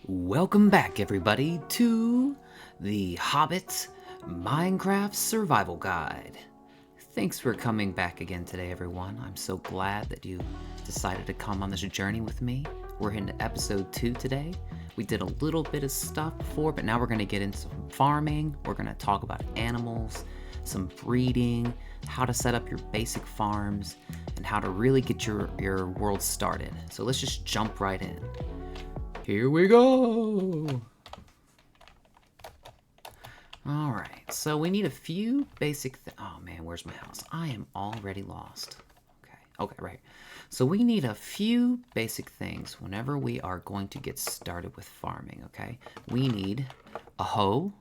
Welcome back, everybody, to the Hobbit Minecraft Survival Guide. Thanks for coming back again today, everyone. I'm so glad that you decided to come on this journey with me. We're into episode 2 today. We did a little bit of stuff before, but now we're going to get into some farming. We're going to talk about animals, some breeding, how to set up your basic farms, and how to really get your world started. So let's just jump right in. Here we go! Alright, so we need a few basic oh man, where's my house? I am already lost. Okay, right here. So we need a few basic things whenever we are going to get started with farming, okay? We need a hoe,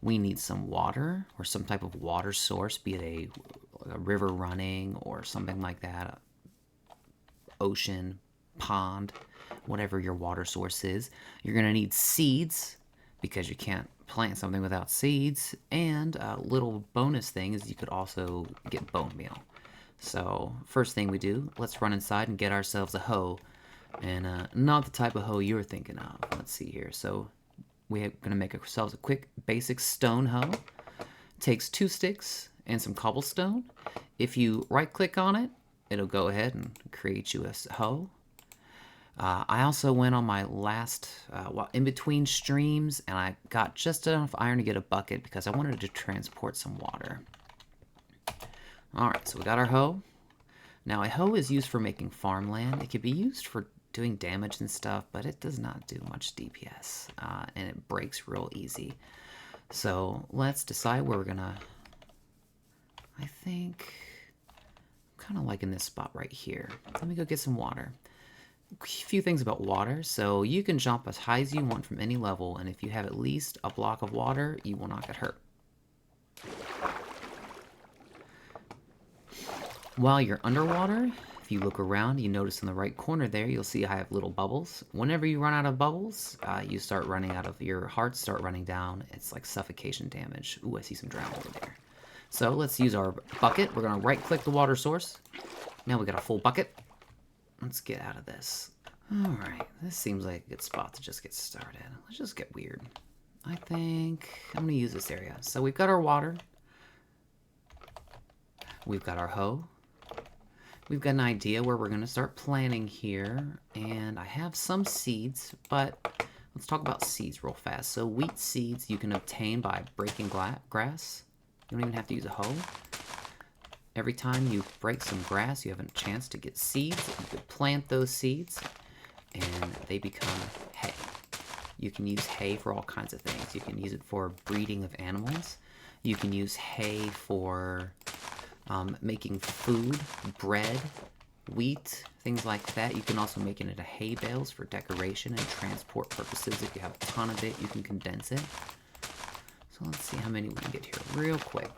we need some water, or some type of water source, be it a river running, or something like that, ocean, pond, whatever your water source is. You're going to need seeds, because you can't plant something without seeds, and a little bonus thing is you could also get bone meal. So first thing we do, let's run inside and get ourselves a hoe, and not the type of hoe you're thinking of. Let's see here. So we're going to make ourselves a quick basic stone hoe. Takes 2 sticks and some cobblestone. If you right click on it, it'll go ahead and create you a hoe. I also went on my last, in between streams, and I got just enough iron to get a bucket because I wanted to transport some water. Alright, so we got our hoe. Now, a hoe is used for making farmland. It can be used for doing damage and stuff, but it does not do much DPS, and it breaks real easy. So let's decide where we're gonna, I think, I'm kind of liking this spot right here. Let me go get some water. A few things about water. So you can jump as high as you want from any level, and if you have at least a block of water, you will not get hurt. While you're underwater, if you look around, you notice in the right corner there, you'll see I have little bubbles. Whenever you run out of bubbles, you start running out of, your hearts start running down. It's like suffocation damage. Ooh, I see some drown over there. So let's use our bucket. We're going to right click the water source. Now we got a full bucket. Let's get out of this. Alright, this seems like a good spot to just get started. Let's just get weird. I think I'm going to use this area. So we've got our water. We've got our hoe. We've got an idea where we're going to start planting here. And I have some seeds, but let's talk about seeds real fast. So wheat seeds you can obtain by breaking grass. You don't even have to use a hoe. Every time you break some grass, you have a chance to get seeds. You could plant those seeds, and they become hay. You can use hay for all kinds of things. You can use it for breeding of animals. You can use hay for making food, bread, wheat, things like that. You can also make it into hay bales for decoration and transport purposes. If you have a ton of it, you can condense it. So let's see how many we can get here real quick.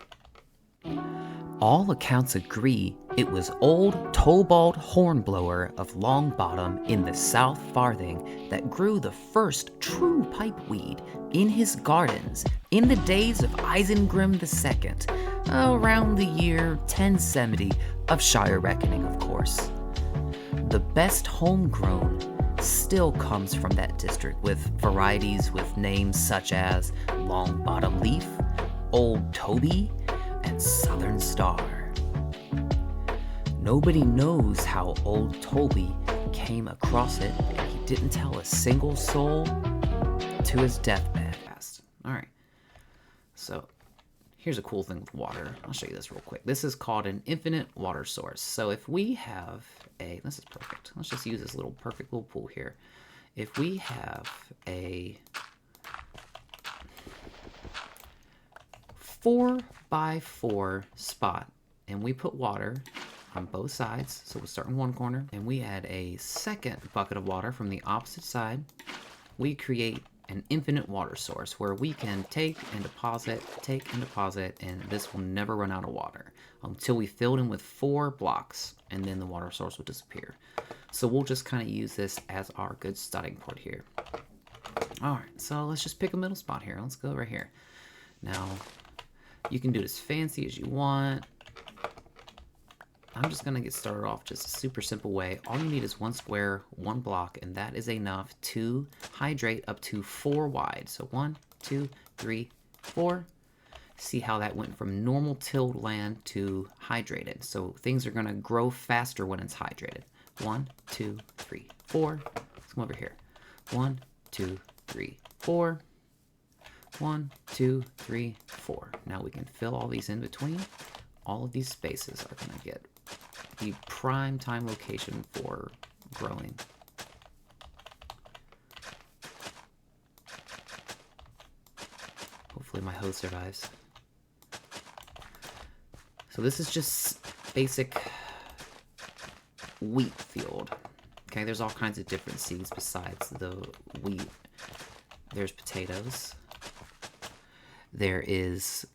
All accounts agree it was old Tolbald Hornblower of Longbottom in the South Farthing that grew the first true pipeweed in his gardens in the days of Isengrim II, around the year 1070 of Shire Reckoning, of course. The best homegrown still comes from that district, with varieties with names such as Longbottom Leaf, Old Toby, and Southern Star. Nobody knows how old Toby came across it, and he didn't tell a single soul to his deathbed. Alright, so here's a cool thing with water. I'll show you this real quick. This is called an infinite water source. So if we have this is perfect. Let's just use this perfect little pool here. If we have a 4x4 spot, and we put water on both sides, so we'll start in one corner, and we add a second bucket of water from the opposite side, we create an infinite water source where we can take and deposit, and this will never run out of water until we fill it in with 4 blocks, and then the water source will disappear. So we'll just kind of use this as our good starting point here. Alright, so let's just pick a middle spot here. Let's go right here. Now, you can do it as fancy as you want. I'm just going to get started off just a super simple way. All you need is 1 square, 1 block, and that is enough to hydrate up to 4 wide. So 1, 2, 3, 4. See how that went from normal tilled land to hydrated. So things are going to grow faster when it's hydrated. 1, 2, 3, 4. Let's come over here. 1, 2, 3, 4. 1, 2, 3, 4. Now we can fill all these in between. All of these spaces are going to get the prime time location for growing. Hopefully my hoe survives. So this is just basic wheat field. Okay, there's all kinds of different seeds besides the wheat. There's potatoes. There is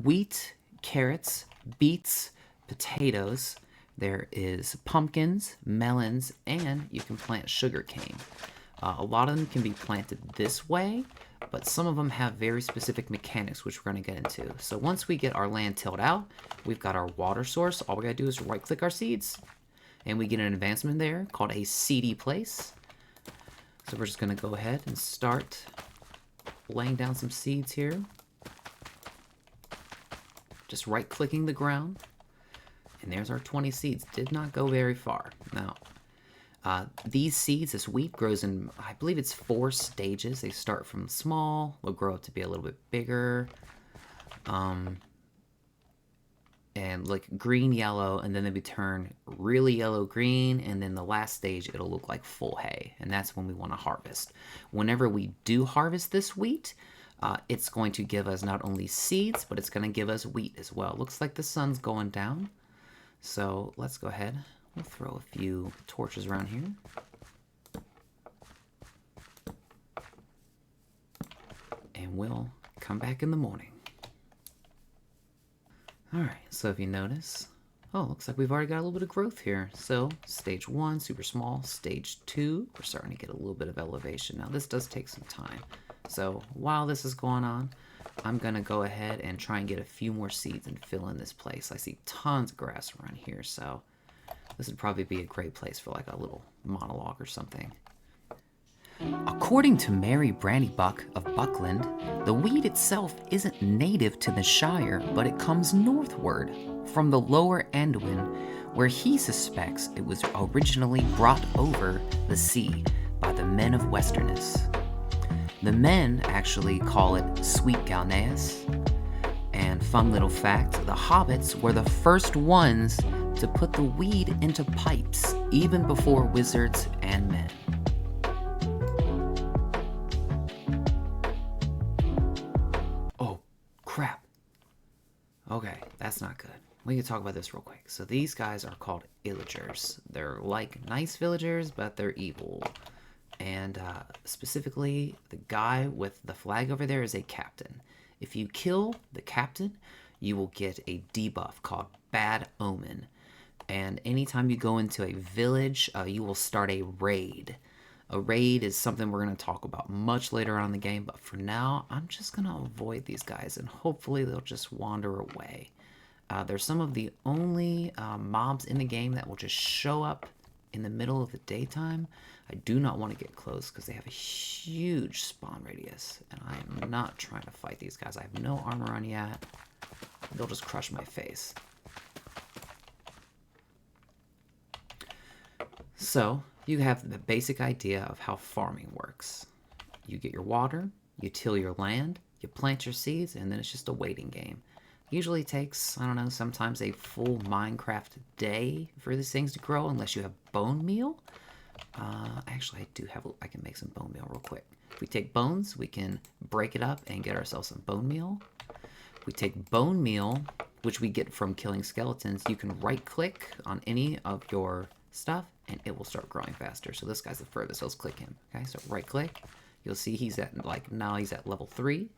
wheat, carrots, beets, potatoes. There is pumpkins, melons, and you can plant sugarcane. A lot of them can be planted this way, but some of them have very specific mechanics, which we're going to get into. So once we get our land tilled out, we've got our water source. All we got to do is right-click our seeds, and we get an advancement there called a seedy place. So we're just going to go ahead and start laying down some seeds here. Just right-clicking the ground. And there's our 20 seeds. Did not go very far. Now, these seeds, this wheat grows in, I believe it's 4 stages. They start from small, will grow up to be a little bit bigger. And like green, yellow, and then they turn really yellow-green, and then the last stage, it'll look like full hay. And that's when we want to harvest. Whenever we do harvest this wheat, it's going to give us not only seeds, but it's going to give us wheat as well. Looks like the sun's going down. So let's go ahead. We'll throw a few torches around here. And we'll come back in the morning. Alright, so if you notice, looks like we've already got a little bit of growth here. So stage 1, super small. Stage 2, we're starting to get a little bit of elevation. Now this does take some time. So while this is going on, I'm going to go ahead and try and get a few more seeds and fill in this place. I see tons of grass around here, so this would probably be a great place for like a little monologue or something. According to Mary Brandybuck of Buckland, the weed itself isn't native to the Shire, but it comes northward from the lower Anduin, where he suspects it was originally brought over the sea by the men of Westerness. The men actually call it Sweet Galneus. And fun little fact, the Hobbits were the first ones to put the weed into pipes, even before wizards and men. Oh, crap. Okay, that's not good. We can talk about this real quick. So these guys are called illagers. They're like nice villagers, but they're evil. And specifically, the guy with the flag over there is a captain. If you kill the captain, you will get a debuff called Bad Omen. And anytime you go into a village, you will start a raid. A raid is something we're going to talk about much later on in the game, but for now, I'm just going to avoid these guys, and hopefully they'll just wander away. They're some of the only mobs in the game that will just show up in the middle of the daytime. I do not want to get close because they have a huge spawn radius, and I am not trying to fight these guys. I have no armor on yet. They'll just crush my face. So, you have the basic idea of how farming works. You get your water, you till your land, you plant your seeds, and then it's just a waiting game. Usually takes, I don't know, sometimes a full Minecraft day for these things to grow, unless you have bone meal. Actually, I can make some bone meal real quick. If we take bones, we can break it up and get ourselves some bone meal. We take bone meal, which we get from killing skeletons. You can right-click on any of your stuff, and it will start growing faster. So this guy's the furthest, so let's click him. Okay, so right-click. You'll see he's at, now he's at level 3.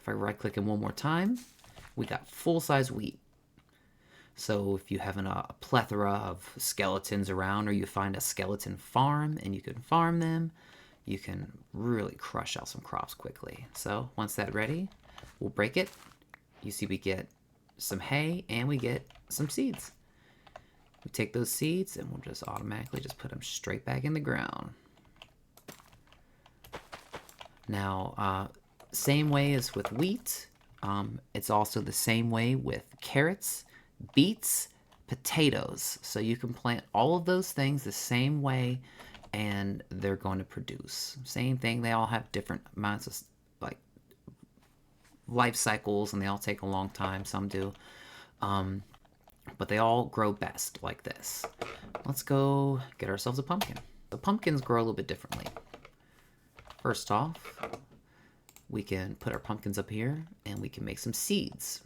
If I right-click him one more time, we got full-size wheat. So if you have a plethora of skeletons around, or you find a skeleton farm and you can farm them, you can really crush out some crops quickly. So once that's ready, we'll break it. You see we get some hay and we get some seeds. We take those seeds and we'll just automatically just put them straight back in the ground. Now, same way as with wheat, it's also the same way with carrots, beets, potatoes. So you can plant all of those things the same way and they're going to produce. Same thing, they all have different amounts of like life cycles and they all take a long time, some do. But they all grow best like this. Let's go get ourselves a pumpkin. The pumpkins grow a little bit differently. First off, we can put our pumpkins up here and we can make some seeds.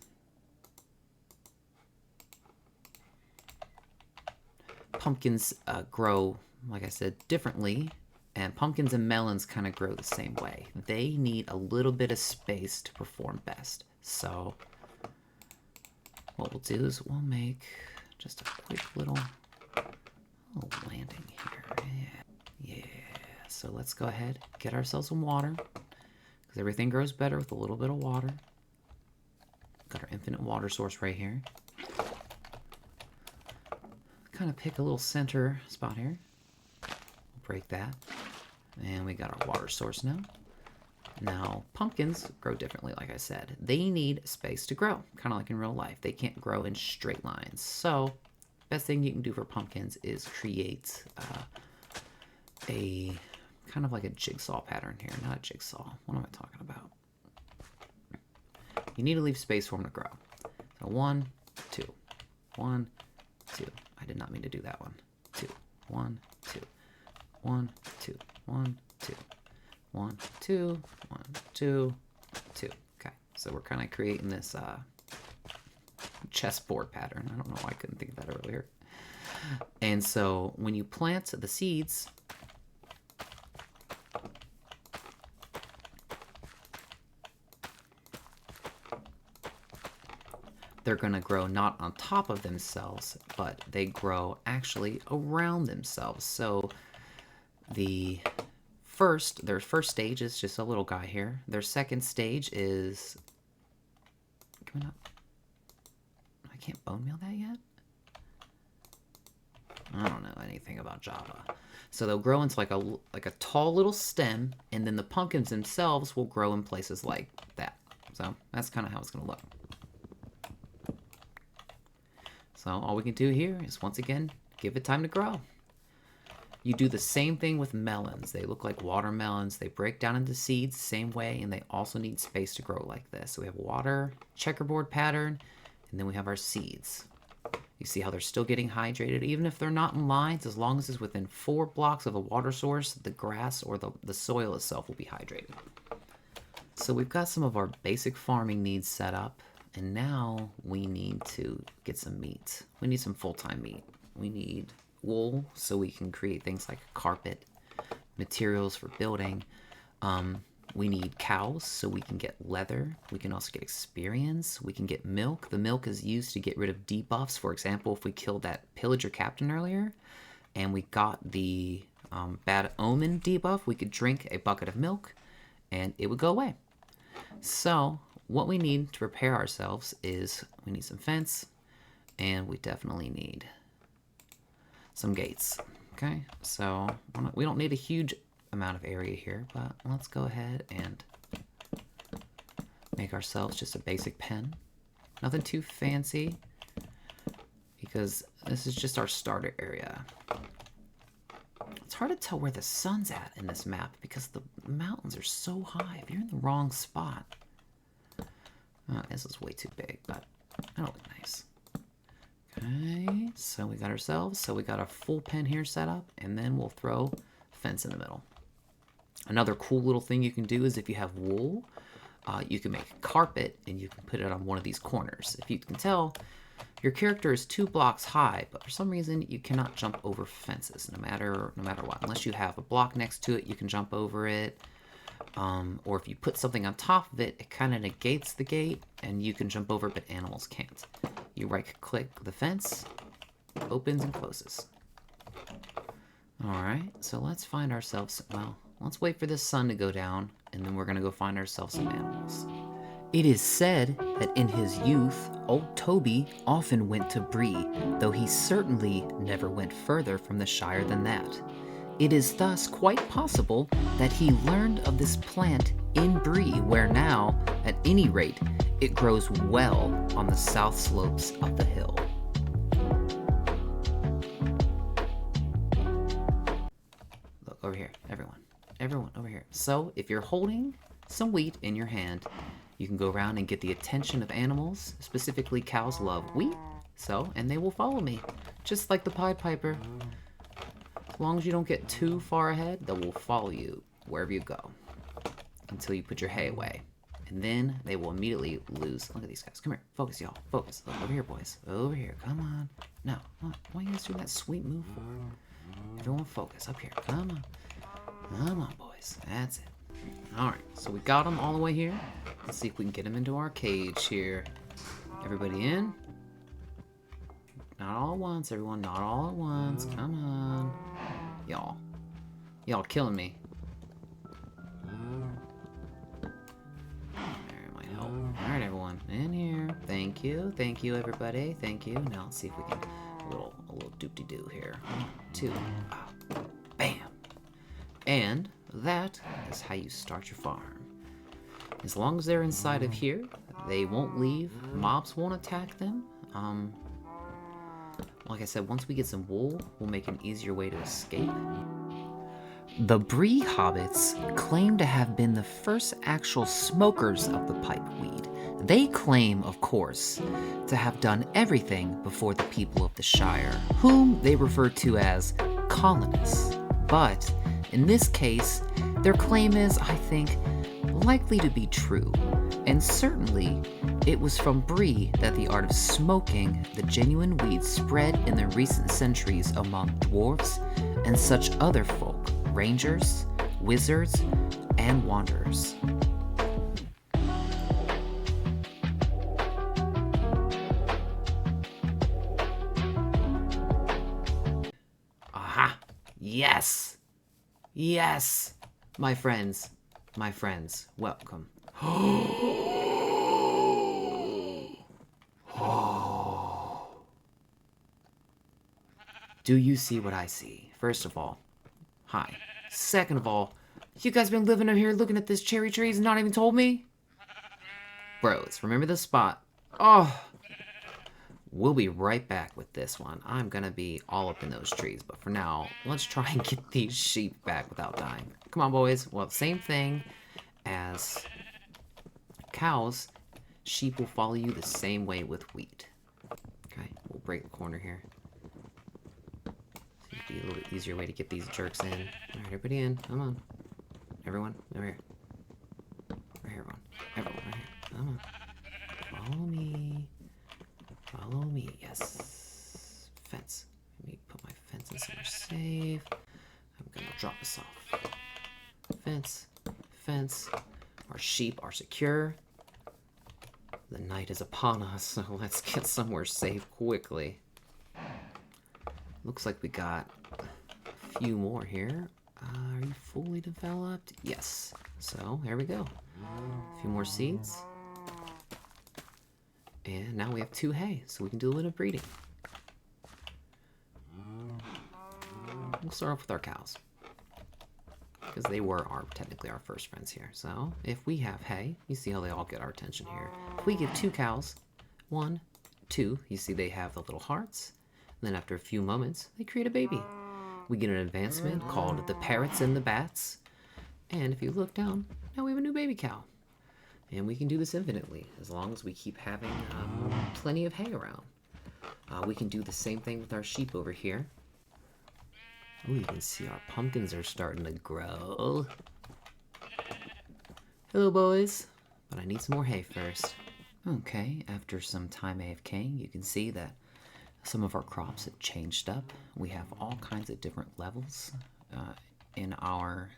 Pumpkins grow, like I said, differently, and pumpkins and melons kind of grow the same way. They need a little bit of space to perform best. So what we'll do is we'll make just a quick little landing here. Yeah. So let's go ahead, get ourselves some water, because everything grows better with a little bit of water. Got our infinite water source right here. Kind of pick a little center spot here. We'll break that. And we got our water source now. Now, pumpkins grow differently, like I said. They need space to grow, kind of like in real life. They can't grow in straight lines. So, best thing you can do for pumpkins is create a kind of like a jigsaw pattern here. Not a jigsaw. What am I talking about? You need to leave space for them to grow. So 1, 2, 1, 2. I did not mean to do that one. 2, 1, 2, 1, 2, 1, 2, 1, 2, 1, 2, 2. Okay, so we're kind of creating this chessboard pattern. I don't know why I couldn't think of that earlier. And so when you plant the seeds, they're going to grow not on top of themselves, but they grow actually around themselves. So their first stage is just a little guy here. Their second stage is, I can't bone meal that yet? I don't know anything about Java. So they'll grow into like a tall little stem, and then the pumpkins themselves will grow in places like that. So that's kind of how it's going to look. So all we can do here is, once again, give it time to grow. You do the same thing with melons. They look like watermelons. They break down into seeds the same way, and they also need space to grow like this. So we have water, checkerboard pattern, and then we have our seeds. You see how they're still getting hydrated, even if they're not in lines, as long as it's within 4 blocks of a water source, the grass or the soil itself will be hydrated. So we've got some of our basic farming needs set up. And now we need to get some meat. We need some full-time meat. We need wool so we can create things like carpet, materials for building. We need cows so we can get leather. We can also get experience. We can get milk. The milk is used to get rid of debuffs. For example, if we killed that pillager captain earlier and we got the bad omen debuff, we could drink a bucket of milk and it would go away. So what we need to prepare ourselves is we need some fence, and we definitely need some gates. Okay, so we don't need a huge amount of area here, but let's go ahead and make ourselves just a basic pen. Nothing too fancy, because this is just our starter area. It's hard to tell where the sun's at in this map because the mountains are so high. If you're in the wrong spot, this is way too big, but that'll look nice. Okay, so we got ourselves, so we got a full pen here set up, and then we'll throw a fence in the middle. Another cool little thing you can do is if you have wool, you can make a carpet, and you can put it on one of these corners. If you can tell, your character is 2 blocks high, but for some reason you cannot jump over fences, no matter what. Unless you have a block next to it, you can jump over it. Or if you put something on top of it, it kind of negates the gate, and you can jump over, but animals can't. You right-click the fence, it opens and closes. Alright, so let's find ourselves, well, let's wait for this sun to go down, and then we're going to go find ourselves some animals. It is said that in his youth, old Toby often went to Bree, though he certainly never went further from the Shire than that. It is thus quite possible that he learned of this plant in Bree, where now, at any rate, it grows well on the south slopes of the hill. Look, over here, everyone. Everyone, over here. So, if you're holding some wheat in your hand, you can go around and get the attention of animals. Specifically, cows love wheat, and they will follow me, just like the Pied Piper. As long as you don't get too far ahead, they will follow you wherever you go until you put your hay away. And then they will immediately lose. Look at these guys. Come here. Focus, y'all. Focus. Look, over here, boys. Over here. Come on. No. Why are you guys doing that sweet move for? Everyone focus. Up here. Come on. Come on, boys. That's it. Alright. So we got them all the way here. Let's see if we can get them into our cage here. Everybody in? Not all at once, everyone. Not all at once. Come on. Y'all killing me. There might help. Alright, everyone. In here. Thank you. Thank you, everybody. Thank you. Now let's see if we can a little doop-de-doo here. 1, 2. Bam. And that is how you start your farm. As long as they're inside of here, they won't leave. Mobs won't attack them. Like I said, once we get some wool, we'll make an easier way to escape. The Bree hobbits claim to have been the first actual smokers of the pipeweed. They claim, of course, to have done everything before the people of the Shire, whom they refer to as colonists. But in this case, their claim is, I think, likely to be true. And certainly, it was from Bree that the art of smoking the genuine weed spread in the recent centuries among dwarves and such other folk, rangers, wizards, and wanderers. Aha! Yes! Yes! My friends, welcome. Do you see what I see? First of all, hi. Second of all, you guys been living up here looking at this cherry trees and not even told me? Bros, remember this spot? Oh, we'll be right back with this one. I'm gonna be all up in those trees, but for now, let's try and get these sheep back without dying. Come on, boys. Well, same thing as cows, sheep will follow you the same way with wheat. Okay, we'll break the corner here. So it'd be a little bit easier way to get these jerks in. Alright, everybody in. Come on. Everyone, over here. Right here, everyone. Everyone, right here. Come on. Follow me. Follow me. Yes. Fence. Let me put my fence in somewhere safe. I'm gonna drop this off. Fence. Fence. Our sheep are secure. The night is upon us, so let's get somewhere safe quickly. Looks like we got a few more here. Are you fully developed? Yes. So, there we go. A few more seeds. And now we have 2 hay, so we can do a little breeding. We'll start off with our cows, because they were technically our first friends here. So, if we have hay, you see how they all get our attention here. If we give 2 cows, 1, 2, you see they have the little hearts. And then after a few moments, they create a baby. We get an advancement called the parrots and the bats. And if you look down, now we have a new baby cow. And we can do this infinitely, as long as we keep having plenty of hay around. We can do the same thing with our sheep over here. Oh, you can see our pumpkins are starting to grow. Hello, boys. But I need some more hay first. Okay, after some time AFKing, you can see that some of our crops have changed up. We have all kinds of different levels in our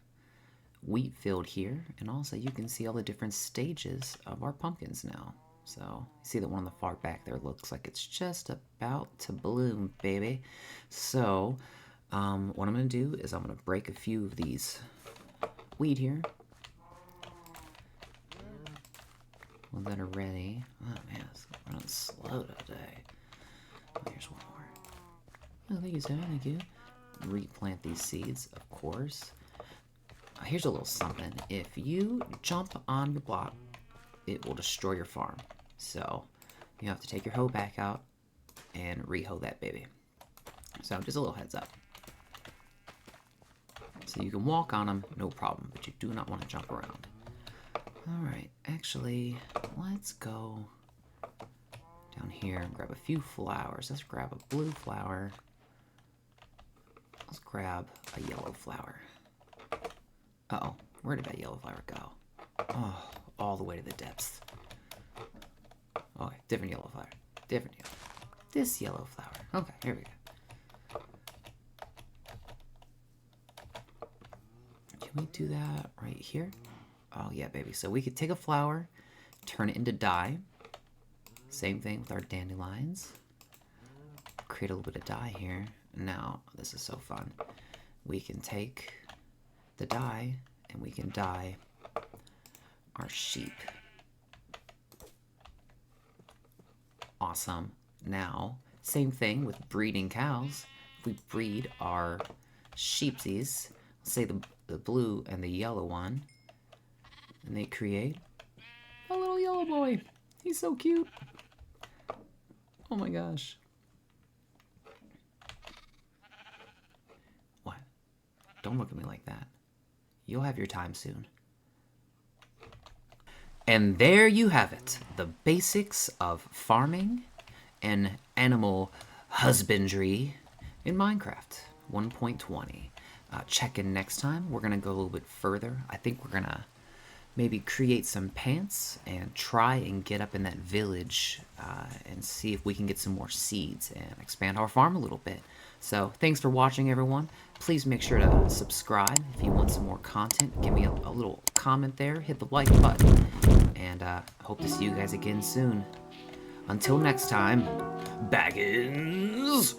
wheat field here. And also you can see all the different stages of our pumpkins now. So you see that one on the far back there looks like it's just about to bloom, baby. So what I'm going to do is I'm going to break a few of these weed here. ones that are ready. Oh man, it's running slow today. Oh, here's one more. Oh, thank you, sir. Thank you. Replant these seeds, of course. Here's a little something. If you jump on your block, it will destroy your farm. So you have to take your hoe back out and re-hoe that baby. So just a little heads up. So you can walk on them, no problem, but you do not want to jump around. Alright, actually, let's go down here and grab a few flowers. Let's grab a blue flower. Let's grab a yellow flower. Uh-oh, where did that yellow flower go? Oh, all the way to the depths. Okay, different yellow flower. Different yellow. This yellow flower. Okay, here we go. Can we do that right here? Oh, yeah, baby. So we could take a flower, turn it into dye. Same thing with our dandelions. Create a little bit of dye here. Now, this is so fun. We can take the dye and we can dye our sheep. Awesome. Now, same thing with breeding cows. If we breed our sheepsies, let's say the blue and the yellow one, and they create a little yellow boy. He's so cute. Oh my gosh. What? Don't look at me like that. You'll have your time soon. And there you have it. The basics of farming and animal husbandry in Minecraft 1.20. Check in next time. We're going to go a little bit further. I think we're going to maybe create some pants and try and get up in that village and see if we can get some more seeds and expand our farm a little bit. So thanks for watching, everyone. Please make sure to subscribe if you want some more content. Give me a little comment there. Hit the like button. And I hope to see you guys again soon. Until next time, Baggins!